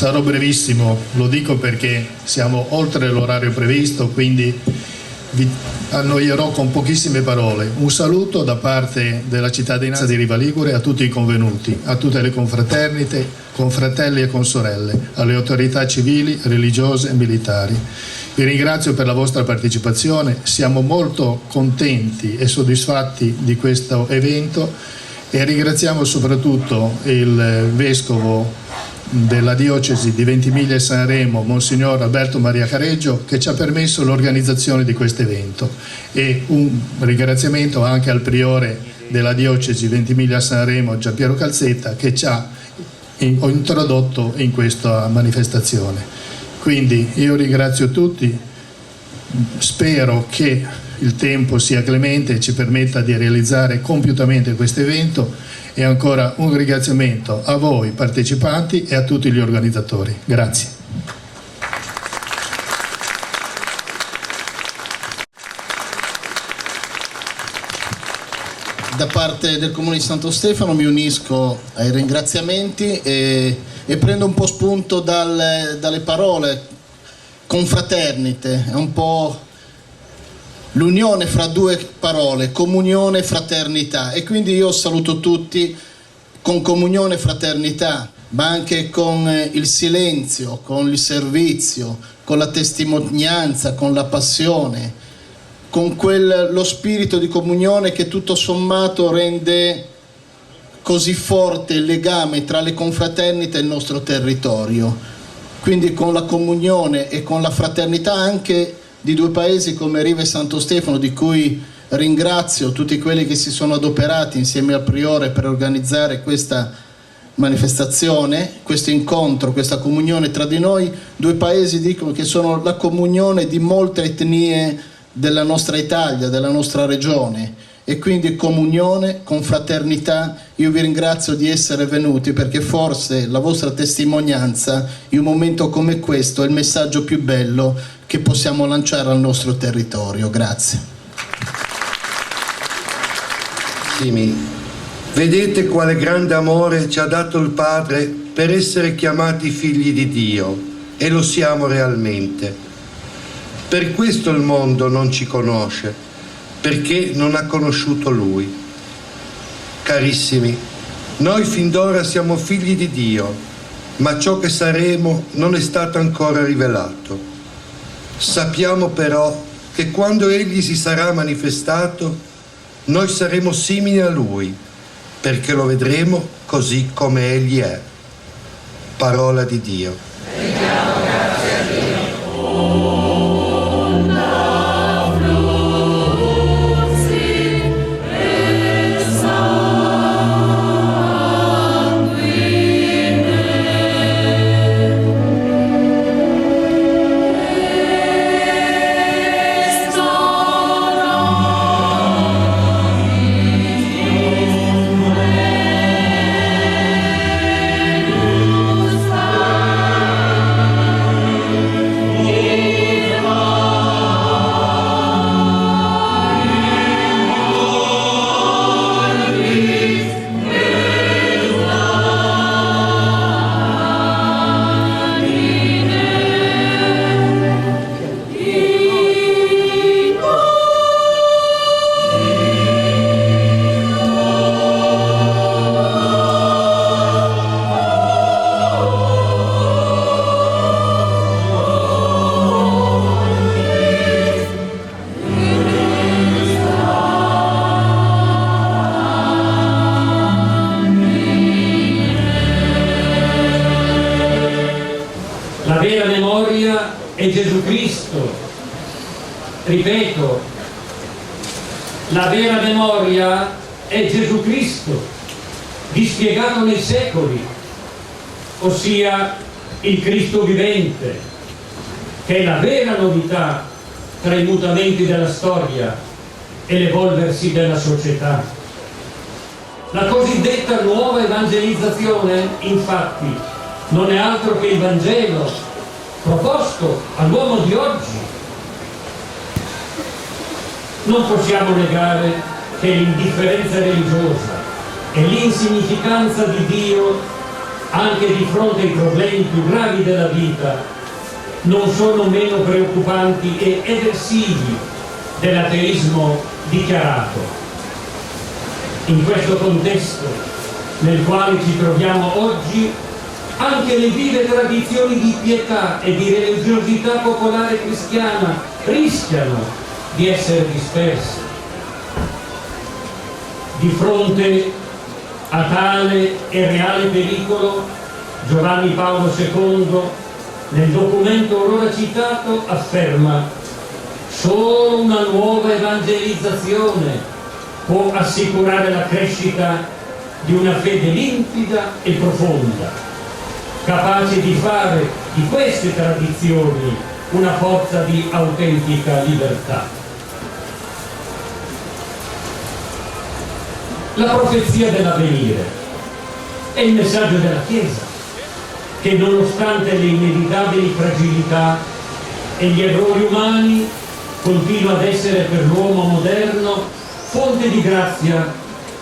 Sarò brevissimo, lo dico perché siamo oltre l'orario previsto, quindi vi annoierò con pochissime parole. Un saluto da parte della cittadinanza di Riva Ligure a tutti i convenuti, a tutte le confraternite, confratelli e consorelle, alle autorità civili, religiose e militari. Vi ringrazio per la vostra partecipazione, siamo molto contenti e soddisfatti di questo evento e ringraziamo soprattutto il Vescovo della Diocesi di Ventimiglia e Sanremo, Monsignor Alberto Maria Careggio, che ci ha permesso l'organizzazione di questo evento, e un ringraziamento anche al Priore della Diocesi Ventimiglia e Sanremo, Giampiero Calzetta, che ci ha ho introdotto in questa manifestazione. Quindi io ringrazio tutti, spero che il tempo sia clemente e ci permetta di realizzare compiutamente questo evento, e ancora un ringraziamento a voi partecipanti e a tutti gli organizzatori. Grazie. Da parte del Comune di Santo Stefano mi unisco ai ringraziamenti e prendo un po' spunto dalle parole confraternite, è un po' l'unione fra due parole, comunione e fraternità, e quindi io saluto tutti con comunione e fraternità, ma anche con il silenzio, con il servizio, con la testimonianza, con la passione, con lo spirito di comunione che tutto sommato rende così forte il legame tra le confraternite e il nostro territorio. Quindi con la comunione e con la fraternità anche di due paesi come Riva e Santo Stefano, di cui ringrazio tutti quelli che si sono adoperati insieme al Priore per organizzare questa manifestazione, questo incontro, questa comunione tra di noi. Due paesi dicono che sono la comunione di molte etnie della nostra Italia, della nostra regione, e quindi comunione, confraternità. Io vi ringrazio di essere venuti, perché forse la vostra testimonianza in un momento come questo è il messaggio più bello che possiamo lanciare al nostro territorio. Grazie. Vedete quale grande amore ci ha dato il Padre per essere chiamati figli di Dio, e lo siamo realmente. Per questo il mondo non ci conosce, perché non ha conosciuto Lui. Carissimi, noi fin d'ora siamo figli di Dio, ma ciò che saremo non è stato ancora rivelato. Sappiamo però che quando Egli si sarà manifestato, noi saremo simili a Lui, perché lo vedremo così come Egli è. Parola di Dio. è Gesù Cristo. Ripeto, la vera memoria è Gesù Cristo, dispiegato nei secoli, ossia il Cristo vivente, che è la vera novità tra i mutamenti della storia e l'evolversi della società. La cosiddetta nuova evangelizzazione, infatti, non è altro che il Vangelo proposto all'uomo di oggi. Non possiamo negare che l'indifferenza religiosa e l'insignificanza di Dio, anche di fronte ai problemi più gravi della vita, non sono meno preoccupanti e eversivi dell'ateismo dichiarato. In questo contesto nel quale ci troviamo oggi, anche le vive tradizioni di pietà e di religiosità popolare cristiana rischiano di essere disperse. Di fronte a tale e reale pericolo, Giovanni Paolo II, nel documento ora citato, afferma: solo una nuova evangelizzazione può assicurare la crescita di una fede limpida e profonda, capace di fare di queste tradizioni una forza di autentica libertà. La profezia dell'avvenire è il messaggio della Chiesa, che nonostante le inevitabili fragilità e gli errori umani continua ad essere per l'uomo moderno fonte di grazia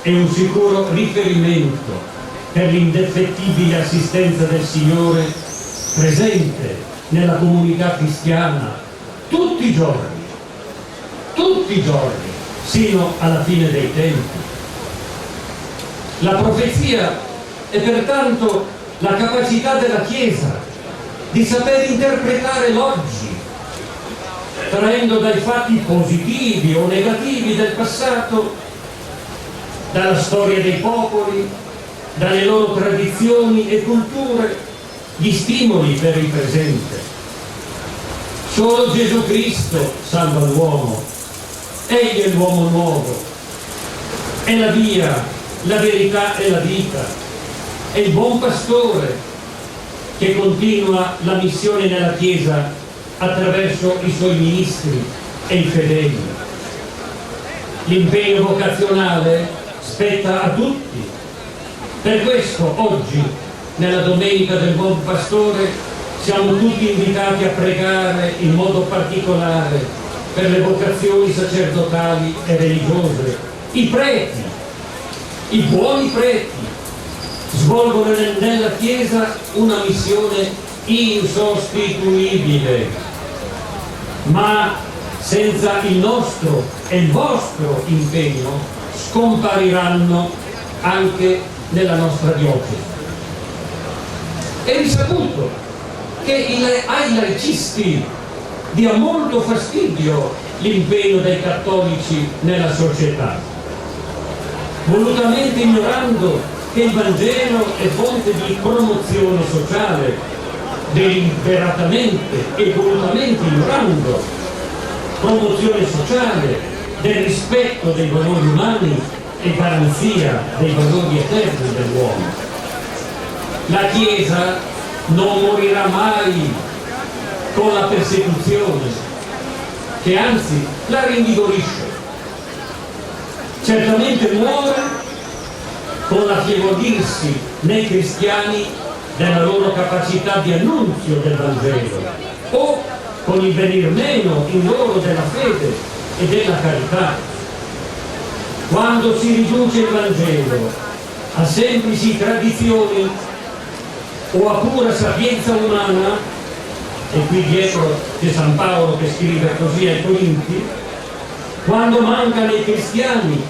e un sicuro riferimento per l'indefettibile assistenza del Signore presente nella comunità cristiana tutti i giorni, sino alla fine dei tempi. La profezia è pertanto la capacità della Chiesa di saper interpretare l'oggi, traendo dai fatti positivi o negativi del passato, dalla storia dei popoli, dalle loro tradizioni e culture, gli stimoli per il presente. Solo Gesù Cristo salva l'uomo, egli è l'uomo nuovo, è la via, la verità e la vita, è il buon pastore che continua la missione nella Chiesa attraverso i suoi ministri e i fedeli. L'impegno vocazionale spetta a tutti. Per questo oggi, nella Domenica del Buon Pastore, siamo tutti invitati a pregare in modo particolare per le vocazioni sacerdotali e religiose. I preti, i buoni preti, svolgono nella Chiesa una missione insostituibile, ma senza il nostro e il vostro impegno scompariranno anche nella nostra diocesi. È risaputo che ai laicisti dia molto fastidio l'impegno dei cattolici nella società, volutamente ignorando che il Vangelo è fonte di promozione sociale, deliberatamente e volutamente ignorando promozione sociale del rispetto dei valori umani e garanzia dei valori eterni dell'uomo. La Chiesa non morirà mai con la persecuzione, che anzi la rinvigorisce. Certamente muore con l'affievolirsi nei cristiani della loro capacità di annunzio del Vangelo, o con il venir meno in loro della fede e della carità. Quando si riduce il Vangelo a semplici tradizioni o a pura sapienza umana, e qui dietro c'è San Paolo che scrive così ai Corinti, quando manca nei cristiani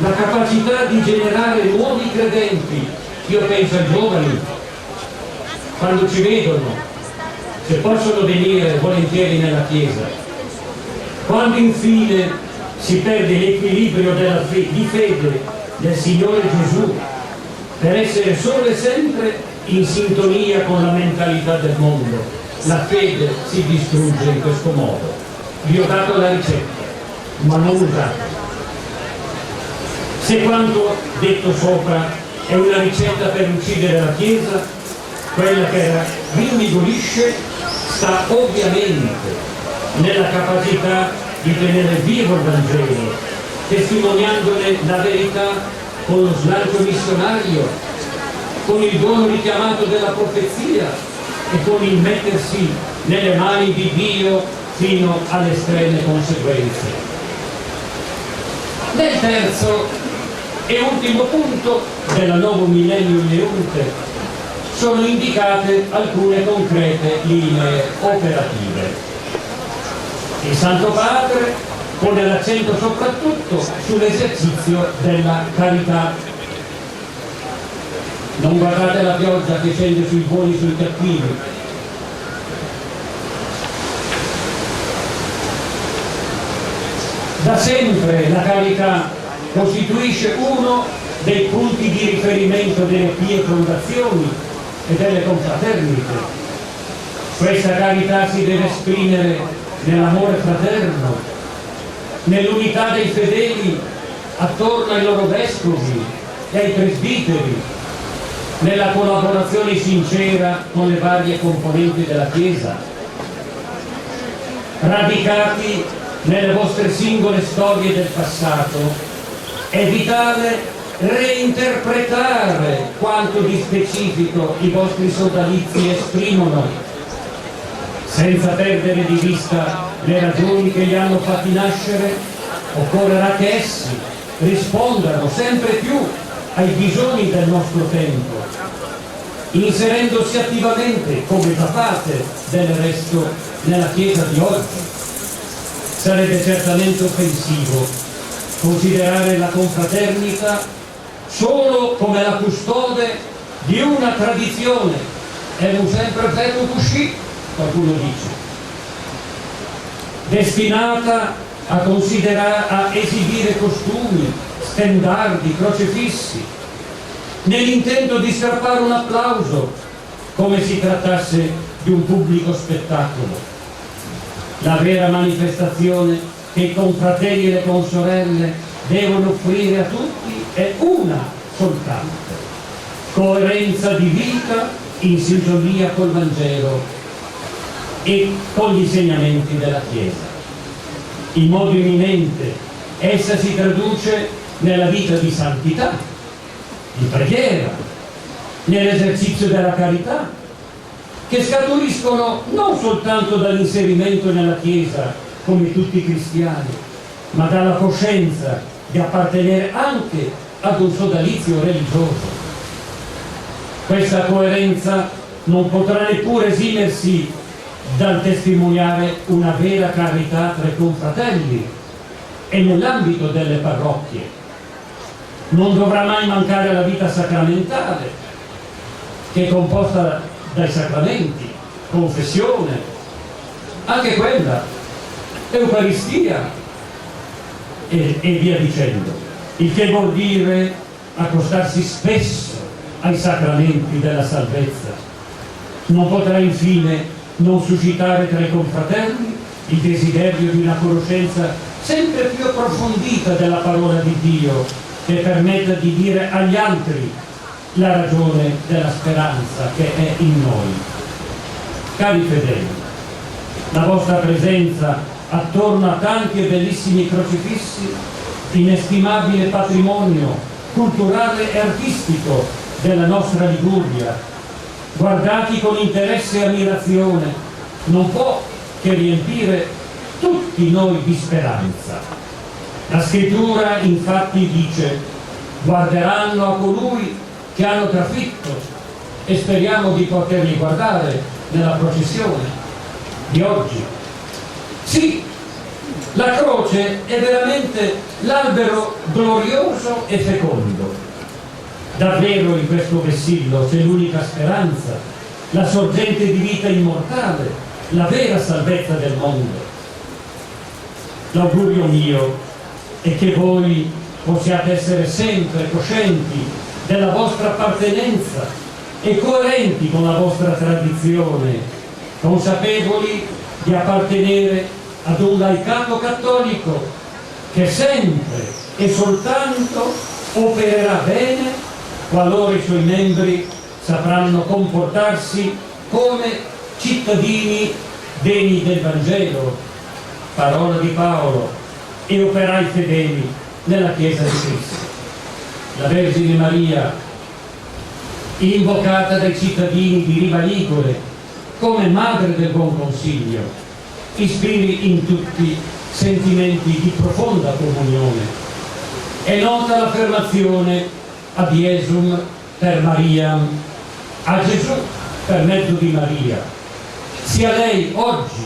la capacità di generare nuovi credenti, io penso ai giovani, quando ci vedono, se possono venire volentieri nella Chiesa, quando infine si perde l'equilibrio di fede del Signore Gesù per essere solo e sempre in sintonia con la mentalità del mondo, la fede si distrugge in questo modo. Vi ho dato la ricetta, ma non usatela. Se quanto detto sopra è una ricetta per uccidere la Chiesa, quella che la rinvigorisce sta ovviamente nella capacità di tenere vivo il Vangelo, testimoniandone la verità con lo slancio missionario, con il dono richiamato della profezia e con il mettersi nelle mani di Dio fino alle estreme conseguenze. Nel terzo e ultimo punto della Novo Millennium Leunte sono indicate alcune concrete linee operative. Il Santo Padre pone l'accento soprattutto sull'esercizio della carità. Non guardate la pioggia che scende sui buoni e sui cattivi. Da sempre la carità costituisce uno dei punti di riferimento delle pie fondazioni e delle confraternite. Questa carità si deve esprimere nell'amore fraterno, nell'unità dei fedeli attorno ai loro vescovi e ai presbiteri, nella collaborazione sincera con le varie componenti della Chiesa, radicati nelle vostre singole storie del passato. È vitale reinterpretare quanto di specifico i vostri sodalizi esprimono, senza perdere di vista le ragioni che li hanno fatti nascere. Occorrerà che essi rispondano sempre più ai bisogni del nostro tempo, inserendosi attivamente, come già fate del resto, nella Chiesa di oggi. Sarebbe certamente offensivo considerare la confraternita solo come la custode di una tradizione, e un sempre fatto così, qualcuno dice, destinata a esibire costumi, stendardi, crocefissi, nell'intento di strappare un applauso, come si trattasse di un pubblico spettacolo. La vera manifestazione che i confratelli e le consorelle devono offrire a tutti è una soltanto: coerenza di vita in sintonia col Vangelo e con gli insegnamenti della Chiesa. In modo imminente essa si traduce nella vita di santità, di preghiera, nell'esercizio della carità, che scaturiscono non soltanto dall'inserimento nella Chiesa come tutti i cristiani, ma dalla coscienza di appartenere anche ad un sodalizio religioso. Questa coerenza non potrà neppure esimersi dal testimoniare una vera carità tra i confratelli e nell'ambito delle parrocchie. Non dovrà mai mancare la vita sacramentale, che è composta dai sacramenti, confessione, anche quella, Eucaristia e via dicendo, il che vuol dire accostarsi spesso ai sacramenti della salvezza. Non potrà infine non suscitare tra i confratelli il desiderio di una conoscenza sempre più approfondita della parola di Dio, che permetta di dire agli altri la ragione della speranza che è in noi. Cari fedeli, la vostra presenza attorno a tanti e bellissimi crocifissi, inestimabile patrimonio culturale e artistico della nostra Liguria, guardati con interesse e ammirazione, non può che riempire tutti noi di speranza. La Scrittura infatti dice: guarderanno a colui che hanno trafitto, e speriamo di poterli guardare nella processione di oggi. Sì, la croce è veramente l'albero glorioso e fecondo. Davvero in questo vessillo c'è l'unica speranza, la sorgente di vita immortale, la vera salvezza del mondo. L'augurio mio è che voi possiate essere sempre coscienti della vostra appartenenza e coerenti con la vostra tradizione, consapevoli di appartenere ad un laicato cattolico che sempre e soltanto opererà bene qualora i suoi membri sapranno comportarsi come cittadini degni del Vangelo, parola di Paolo, e operai fedeli nella Chiesa di Cristo. La Vergine Maria, invocata dai cittadini di Riva Ligure come madre del buon consiglio, ispiri in tutti sentimenti di profonda comunione. È nota l'affermazione ad Iesum per Mariam, a Gesù per mezzo di Maria. Sia lei oggi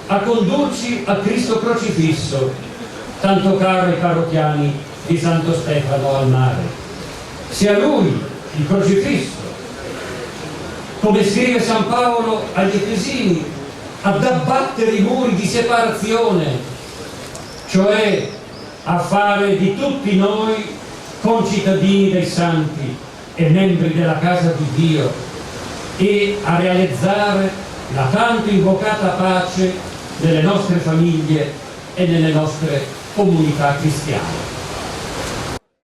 a condurci a Cristo crocifisso, tanto caro ai parrocchiani di Santo Stefano al Mare. Sia lui il crocifisso, come scrive San Paolo agli Efesini, ad abbattere i muri di separazione, cioè a fare di tutti noi concittadini dei santi e membri della casa di Dio, e a realizzare la tanto invocata pace nelle nostre famiglie e nelle nostre comunità cristiane.